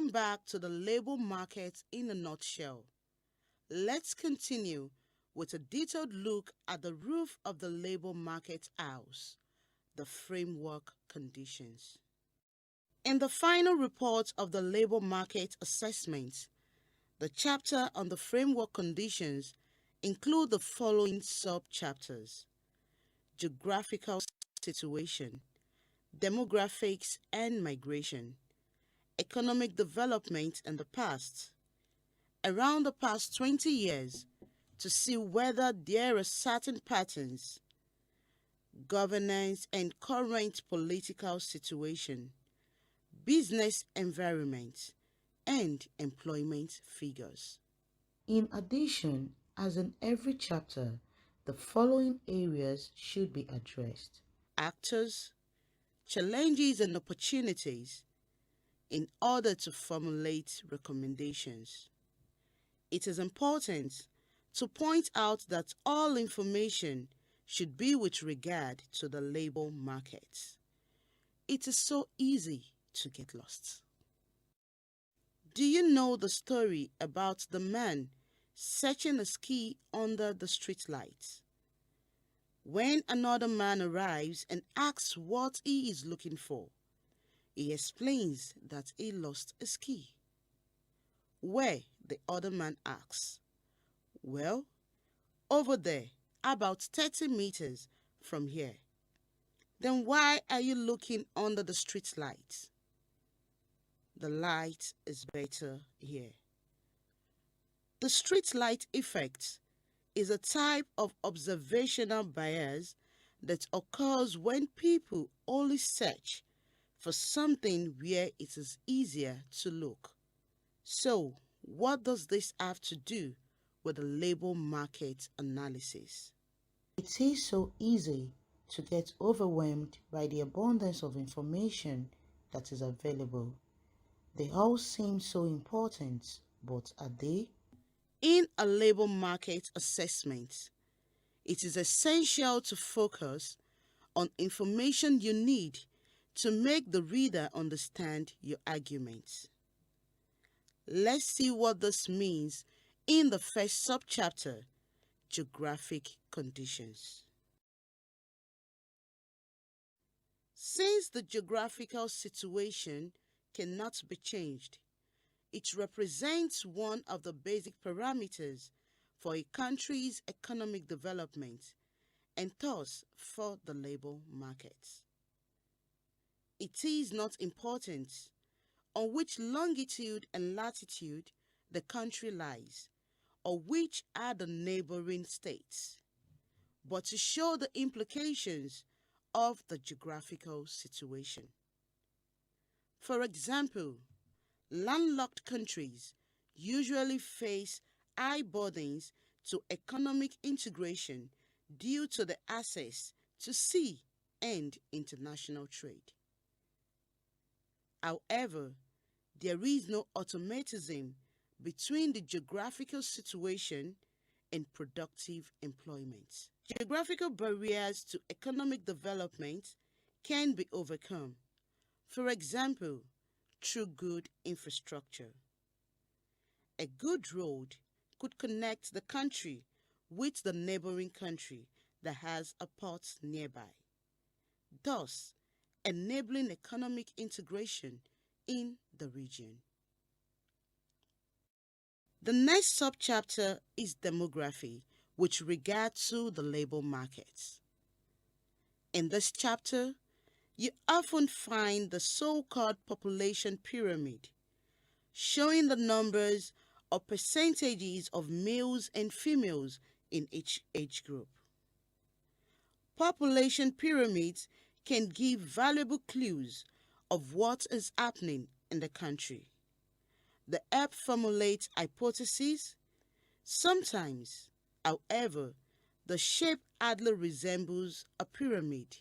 Welcome back to the labor market in a nutshell. Let's continue with a detailed look at the roof of the labor market house, the framework conditions. In the final report of the labor market assessment, the chapter on the framework conditions include the following sub-chapters: geographical situation, demographics and migration, economic development in the past, around the past 20 years to see whether there are certain patterns, governance and current political situation, business environment, and employment figures. In addition, as in every chapter, the following areas should be addressed: actors, challenges and opportunities, in order to formulate recommendations. It is important to point out that all information should be with regard to the labor market. It is so easy to get lost. Do you know the story about the man searching a ski under the streetlight? When another man arrives and asks what he is looking for, he explains that he lost a ski. Where, the other man asks, "Well, over there, about 30 meters from here." "Then why are you looking under the street light?" "The light is better here." The street light effect is a type of observational bias that occurs when people only search for something where it is easier to look. So, what does this have to do with the labor market analysis? It is so easy to get overwhelmed by the abundance of information that is available. They all seem so important, but are they? In a labor market assessment, it is essential to focus on information you need to make the reader understand your argument. Let's see what this means in the first subchapter, geographic conditions. Since the geographical situation cannot be changed, it represents one of the basic parameters for a country's economic development and thus for the labor market. It is not important on which longitude and latitude the country lies, or which are the neighboring states, but to show the implications of the geographical situation. For example, landlocked countries usually face high burdens to economic integration due to the access to sea and international trade. However, there is no automatism between the geographical situation and productive employment. Geographical barriers to economic development can be overcome, for example, through good infrastructure. A good road could connect the country with the neighboring country that has a port nearby, thus enabling economic integration in the region. The next subchapter is demography with regard to the labor market. In this chapter, you often find the so-called population pyramid, showing the numbers or percentages of males and females in each age group. Population pyramids can give valuable clues of what is happening in the country. They help formulate hypotheses. Sometimes, however, the shape hardly resembles a pyramid.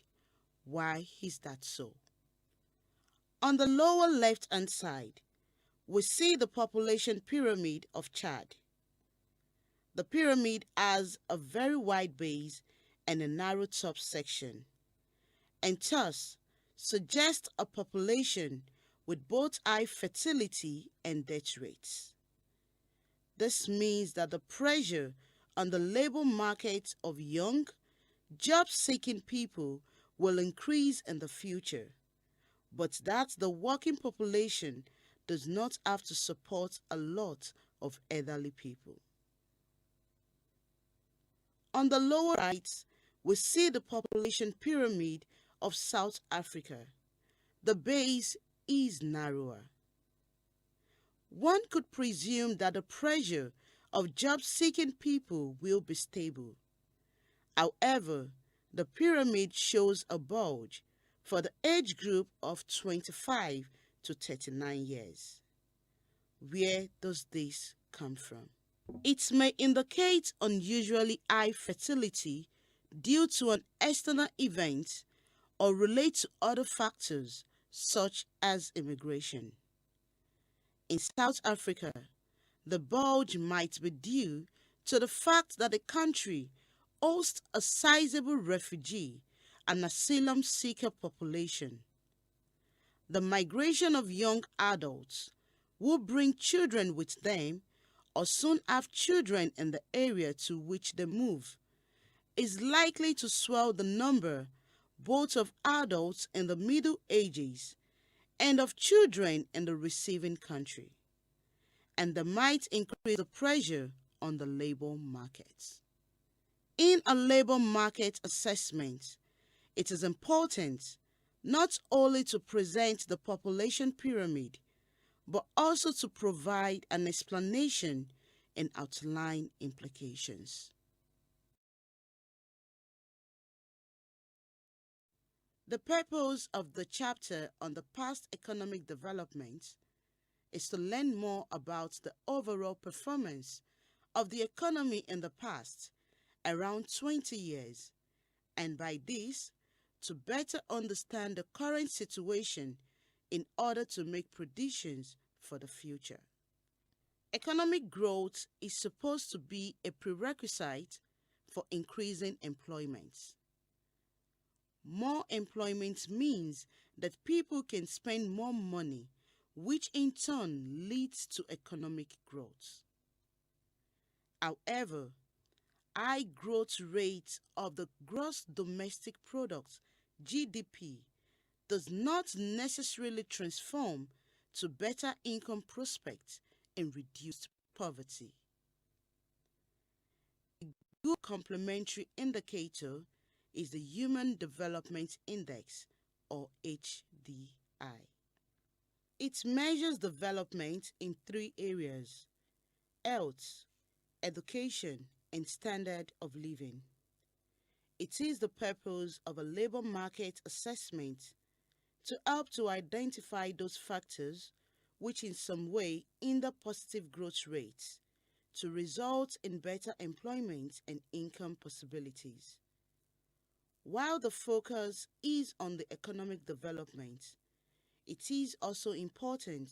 Why is that so? On the lower left-hand side, we see the population pyramid of Chad. The pyramid has a very wide base and a narrow top section, and thus suggests a population with both high fertility and death rates. This means that the pressure on the labor market of young, job-seeking people will increase in the future, but that the working population does not have to support a lot of elderly people. On the lower right, we see the population pyramid of South Africa. The base is narrower. One could presume that the pressure of job-seeking people will be stable. However, the pyramid shows a bulge for the age group of 25 to 39 years. Where does this come from? It may indicate unusually high fertility due to an external event or relate to other factors such as immigration. In South Africa, the bulge might be due to the fact that the country hosts a sizable refugee and asylum seeker population. The migration of young adults who bring children with them or soon have children in the area to which they move is likely to swell the number both of adults in the Middle Ages and of children in the receiving country, and they might increase the pressure on the labor markets. In a labor market assessment, it is important not only to present the population pyramid, but also to provide an explanation and outline implications. The purpose of the chapter on the past economic development is to learn more about the overall performance of the economy in the past, around 20 years, and by this, to better understand the current situation in order to make predictions for the future. Economic growth is supposed to be a prerequisite for increasing employment. More employment means that people can spend more money, which in turn leads to economic growth. However, high growth rate of the gross domestic product (GDP) does not necessarily transform to better income prospects and reduced poverty. A good complementary indicator is the Human Development Index, or HDI. It measures development in three areas: health, education, and standard of living. It is the purpose of a labor market assessment to help to identify those factors which in some way hinder positive growth rates to result in better employment and income possibilities. While the focus is on the economic development, it is also important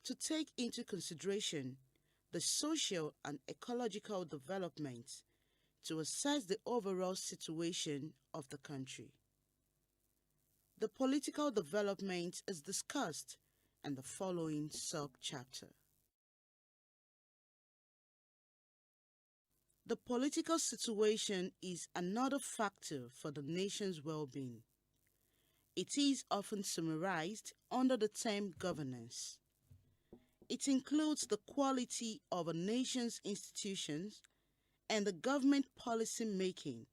to take into consideration the social and ecological development to assess the overall situation of the country. The political development is discussed in the following sub-chapter. The political situation is another factor for the nation's well-being. It is often summarized under the term governance. It includes the quality of a nation's institutions and the government policy making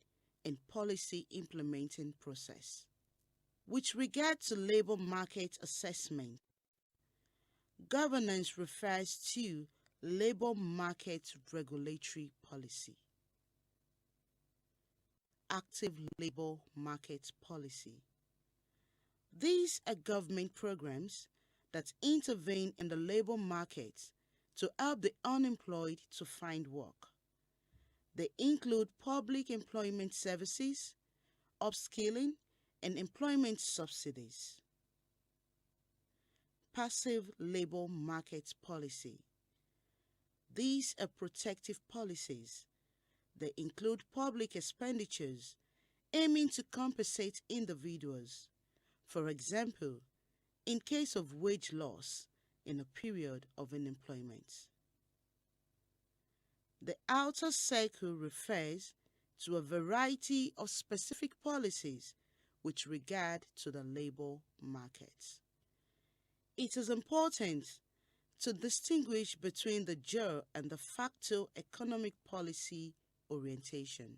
and policy implementing process. With regard to labor market assessment, governance refers to labor market regulatory policy. Active labor market policy. These are government programs that intervene in the labor market to help the unemployed to find work. They include public employment services, upskilling, and employment subsidies. Passive labor market policy. These are protective policies. They include public expenditures aiming to compensate individuals. For example, in case of wage loss in a period of unemployment. The outer circle refers to a variety of specific policies with regard to the labor market. It is important to distinguish between the jure and de facto economic policy orientation.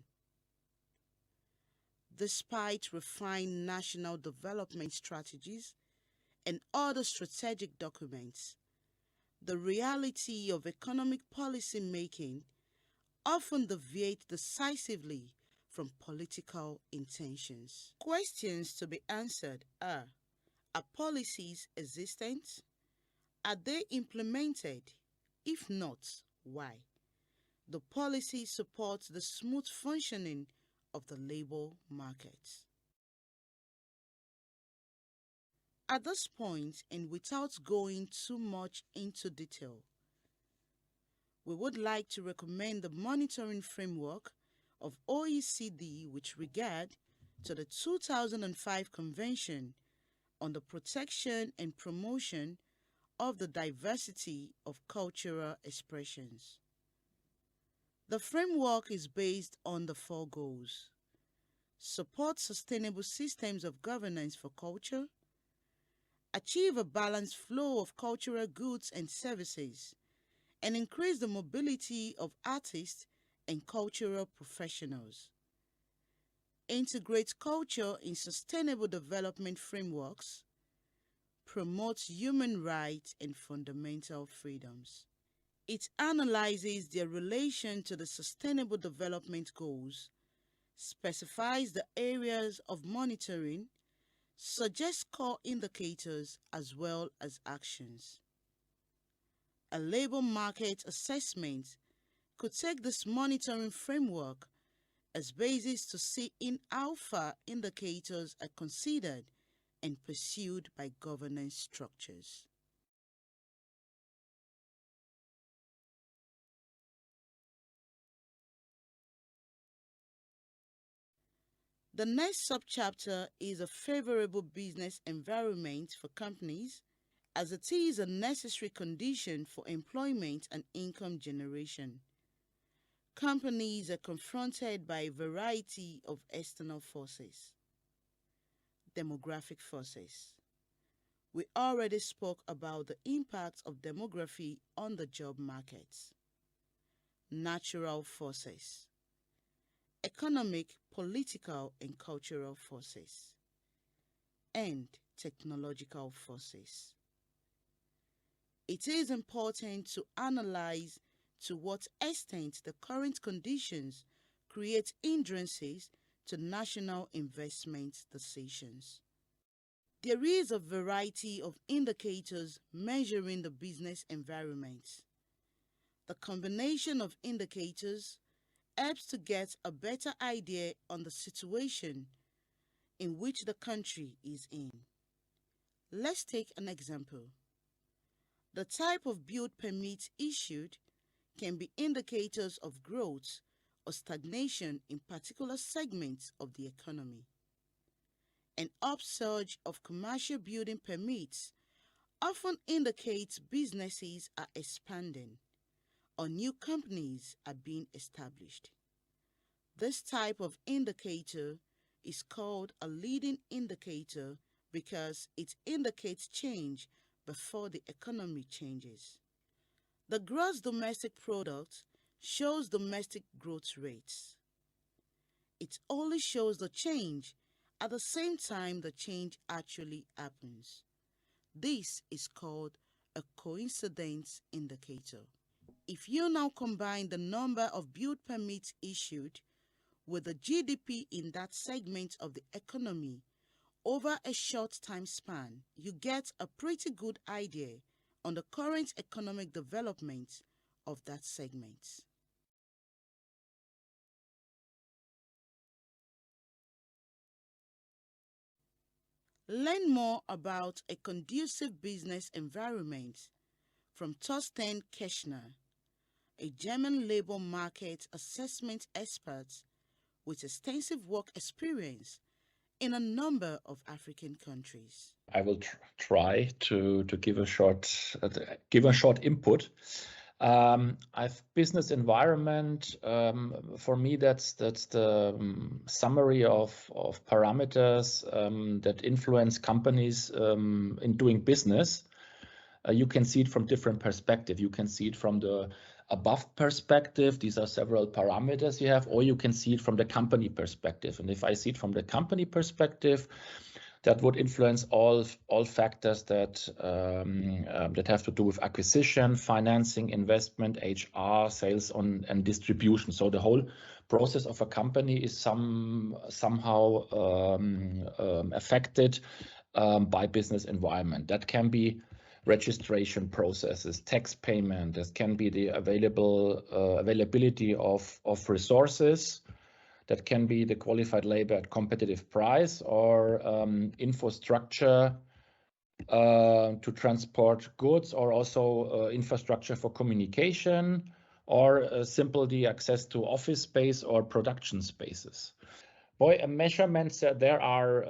Despite refined national development strategies and other strategic documents, the reality of economic policy making often deviates decisively from political intentions. Questions to be answered are policies existent? Are they implemented? If not, why? The policy supports the smooth functioning of the labor market. At this point, and without going too much into detail, we would like to recommend the monitoring framework of OECD with regard to the 2005 Convention on the Protection and Promotion of the Diversity of Cultural Expressions. The framework is based on the four goals: support sustainable systems of governance for culture, achieve a balanced flow of cultural goods and services, and increase the mobility of artists and cultural professionals. Integrate culture in sustainable development frameworks, promotes human rights and fundamental freedoms. It analyzes their relation to the Sustainable Development Goals, specifies the areas of monitoring, suggests core indicators as well as actions. A labor market assessment could take this monitoring framework as basis to see in how far indicators are considered and pursued by governance structures. The next subchapter is a favorable business environment for companies, as it is a necessary condition for employment and income generation. Companies are confronted by a variety of external forces. Demographic forces. We already spoke about the impact of demography on the job markets. Natural forces. Economic, political, and cultural forces. And technological forces. It is important to analyze to what extent the current conditions create hindrances to national investment decisions. There is a variety of indicators measuring the business environment. The combination of indicators helps to get a better idea on the situation in which the country is in. Let's take an example. The type of build permits issued can be indicators of growth or stagnation in particular segments of the economy. An upsurge of commercial building permits often indicates businesses are expanding or new companies are being established. This type of indicator is called a leading indicator because it indicates change before the economy changes. The gross domestic product shows domestic growth rates. It only shows the change at the same time the change actually happens. This is called a coincidence indicator. If you now combine the number of build permits issued with the GDP in that segment of the economy over a short time span, you get a pretty good idea on the current economic development of that segment. Learn more about a conducive business environment from Thorsten Kirschner, a German labor market assessment expert with extensive work experience in a number of African countries. I will try to give a short input. Business environment, for me, that's the summary of parameters that influence companies in doing business. You can see it from different perspectives. You can see it from the above perspective. These are several parameters you have, or you can see it from the company perspective. And if I see it from the company perspective, that would influence all factors that that have to do with acquisition, financing, investment, HR, sales, and distribution. So the whole process of a company is somehow affected by business environment. That can be registration processes, tax payment. This can be the availability of resources. That can be the qualified labor at competitive price, or infrastructure to transport goods, or also infrastructure for communication, or simply access to office space or production spaces. Measurements, there are,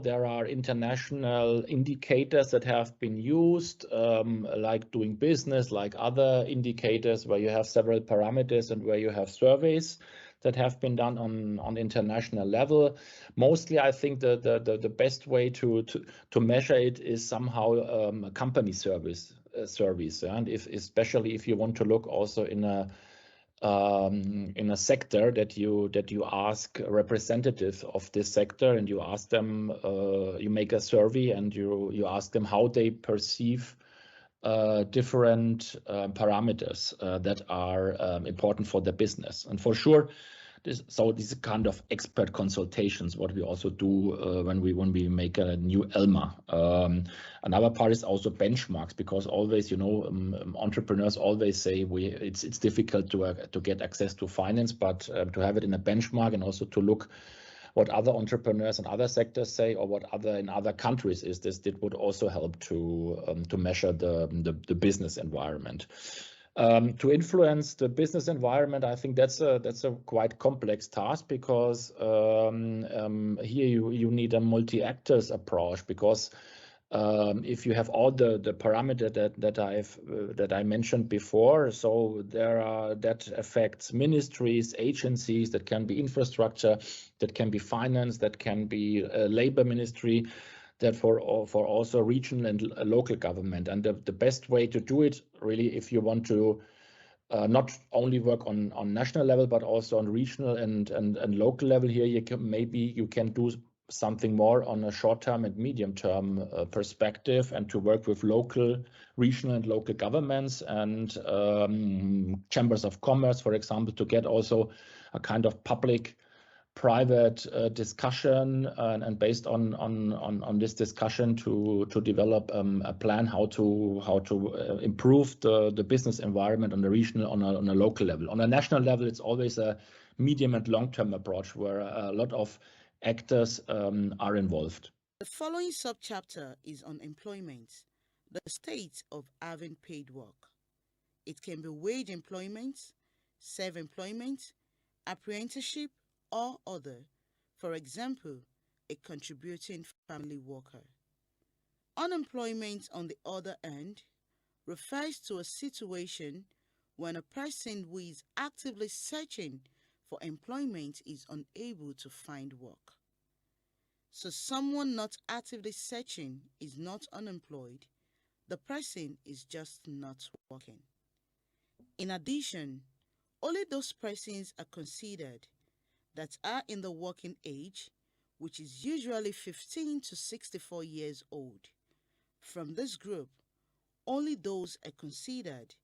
there are international indicators that have been used, like doing business, like other indicators where you have several parameters and where you have surveys that have been done on international level. Mostly, I think the best way to measure it is somehow a company service, and especially if you want to look also in a sector that you ask representatives of this sector, and you ask them, you make a survey and you ask them how they perceive different parameters that are important for the business. And for sure, these kind of expert consultations, what we also do when we make a new LMA. Another part is also benchmarks, because always, entrepreneurs always say it's difficult to get access to finance, but to have it in a benchmark, and also to look what other entrepreneurs and other sectors say, or what in other countries is this, it would also help to measure the business environment. To influence the business environment, I think that's a quite complex task, because here you need a multi-actors approach, because if you have all the parameter that I mentioned before, so that affects ministries, agencies, that can be infrastructure, that can be finance, that can be labor ministry, that for also regional and local government. And the best way to do it, really, if you want to not only work on national level, but also on regional and local level, here you can do something more on a short-term and medium-term perspective, and to work with local, regional and local governments and chambers of commerce, for example, to get also a kind of public-private discussion, and based on this discussion to develop a plan how to improve the business environment on the regional, on a local level. On a national level, it's always a medium and long-term approach where a lot of actors are involved. The following subchapter is on employment, the state of having paid work. It can be wage employment, self-employment, apprenticeship, or other, for example, a contributing family worker. Unemployment, on the other hand, refers to a situation when a person who is actively searching for employment is unable to find work. So someone not actively searching is not unemployed, the person is just not working. In addition, only those persons are considered that are in the working age, which is usually 15 to 64 years old. From this group, only those are considered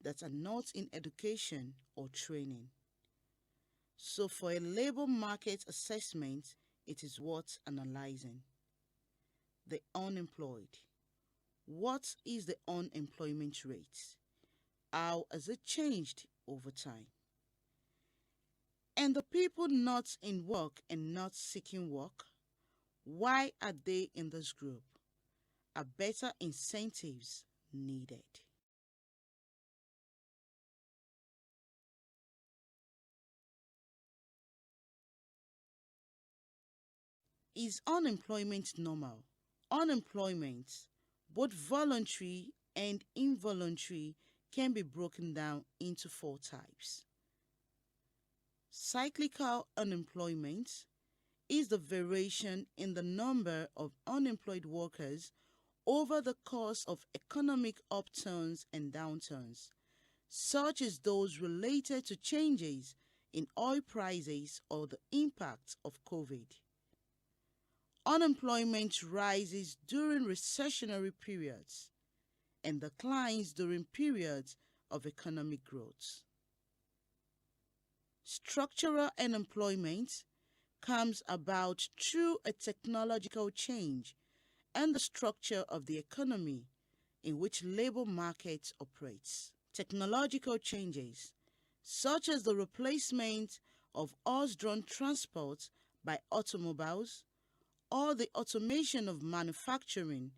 that are not in education or training. So for a labor market assessment, it is worth analyzing. The unemployed. What is the unemployment rate? How has it changed over time? And the people not in work and not seeking work, why are they in this group? Are better incentives needed? Is unemployment normal? Unemployment, both voluntary and involuntary, can be broken down into 4 types. Cyclical unemployment is the variation in the number of unemployed workers over the course of economic upturns and downturns, such as those related to changes in oil prices or the impact of COVID. Unemployment rises during recessionary periods and declines during periods of economic growth. Structural unemployment comes about through a technological change and the structure of the economy in which labor markets operates. Technological changes, such as the replacement of horse-drawn transport by automobiles or the automation of manufacturing,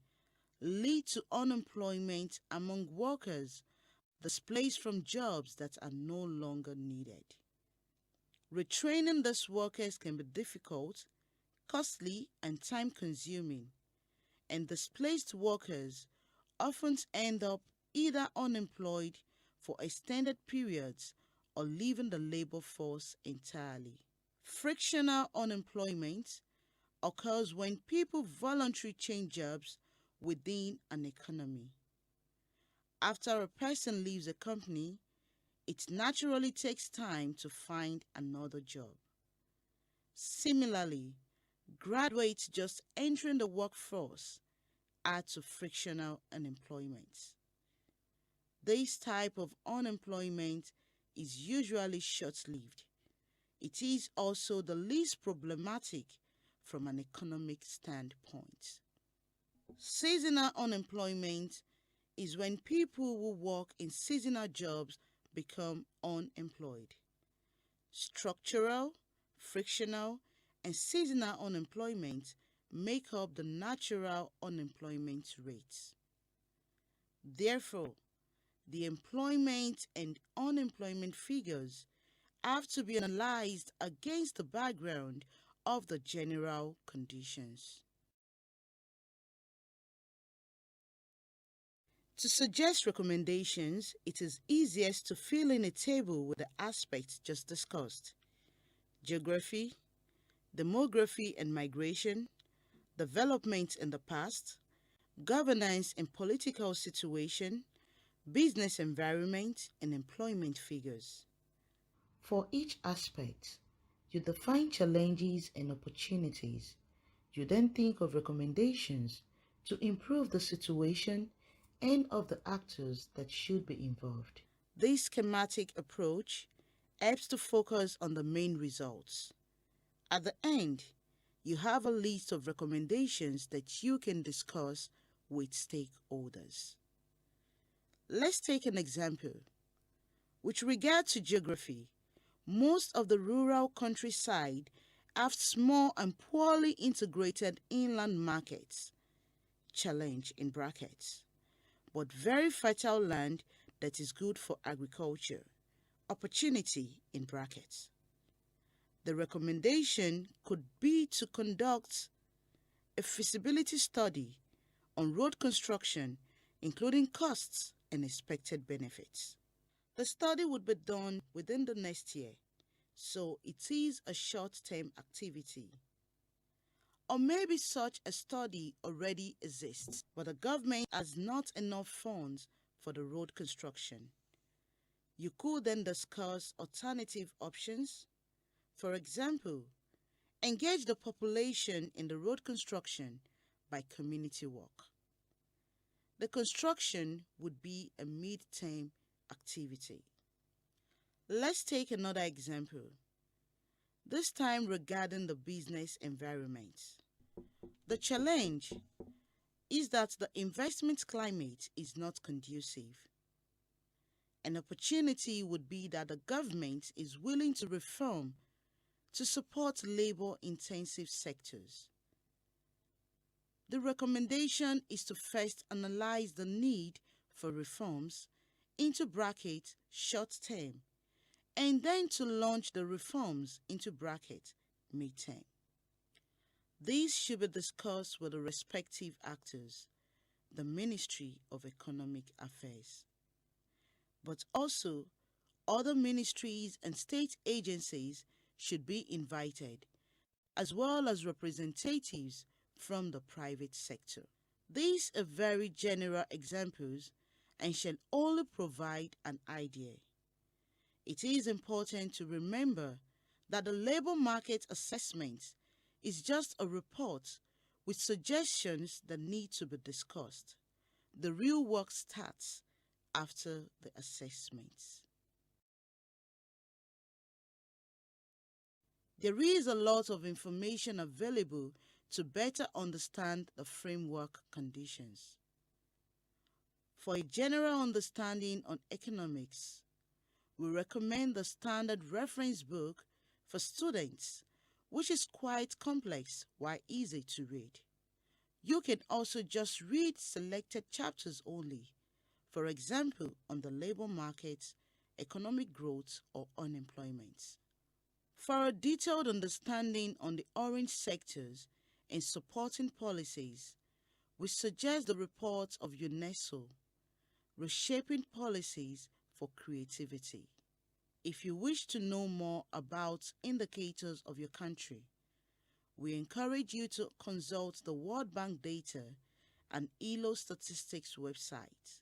lead to unemployment among workers displaced from jobs that are no longer needed. Retraining these workers can be difficult, costly, and time-consuming, and displaced workers often end up either unemployed for extended periods or leaving the labor force entirely. Frictional unemployment occurs when people voluntarily change jobs within an economy. After a person leaves a company, it naturally takes time to find another job. Similarly, graduates just entering the workforce add to frictional unemployment. This type of unemployment is usually short-lived. It is also the least problematic from an economic standpoint. Seasonal unemployment is when people who work in seasonal jobs become unemployed. Structural, frictional, and seasonal unemployment make up the natural unemployment rates. Therefore, the employment and unemployment figures have to be analyzed against the background of the general conditions. To suggest recommendations, it is easiest to fill in a table with the aspects just discussed: geography, demography and migration, development in the past, governance and political situation, business environment, and employment figures. For each aspect, you define challenges and opportunities. You then think of recommendations to improve the situation and of the actors that should be involved. This schematic approach helps to focus on the main results. At the end, you have a list of recommendations that you can discuss with stakeholders. Let's take an example. With regard to geography, most of the rural countryside have small and poorly integrated inland markets, challenge in brackets, but very fertile land that is good for agriculture, opportunity in brackets. The recommendation could be to conduct a feasibility study on road construction, including costs and expected benefits. The study would be done within the next year, so it is a short-term activity. Or maybe such a study already exists, but the government has not enough funds for the road construction. You could then discuss alternative options. For example, engage the population in the road construction by community work. The construction would be a mid-term activity. Let's take another example, this time regarding the business environment. The challenge is that the investment climate is not conducive. An opportunity would be that the government is willing to reform to support labor-intensive sectors. The recommendation is to first analyze the need for reforms into bracket short-term, and then to launch the reforms into bracket mid-term. These should be discussed with the respective actors, the Ministry of Economic Affairs, but also other ministries and state agencies should be invited, as well as representatives from the private sector. These are very general examples and shall only provide an idea. It is important to remember that the labor market assessment is just a report with suggestions that need to be discussed. The real work starts after the assessments. There is a lot of information available to better understand the framework conditions. For a general understanding on economics, we recommend the standard reference book for students, which is quite complex while easy to read. You can also just read selected chapters only, for example, on the labor market, economic growth, or unemployment. For a detailed understanding on the orange sectors and supporting policies, we suggest the report of UNESCO, Reshaping Policies for Creativity. If you wish to know more about indicators of your country, we encourage you to consult the World Bank data and ILO statistics website.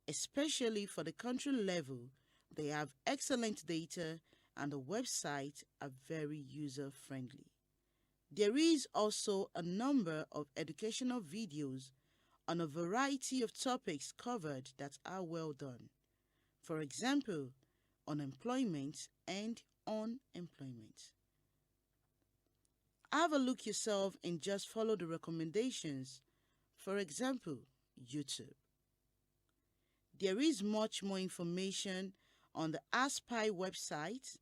Especially for the country level, they have excellent data and the website are very user-friendly. There is also a number of educational videos on a variety of topics covered that are well done. For example, unemployment and unemployment. Have a look yourself and just follow the recommendations. For example, YouTube. There is much more information on the ASPI website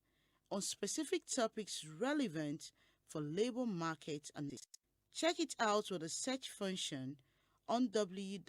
on specific topics relevant for labor market analysis. Check it out with the search function on www.aspi.org.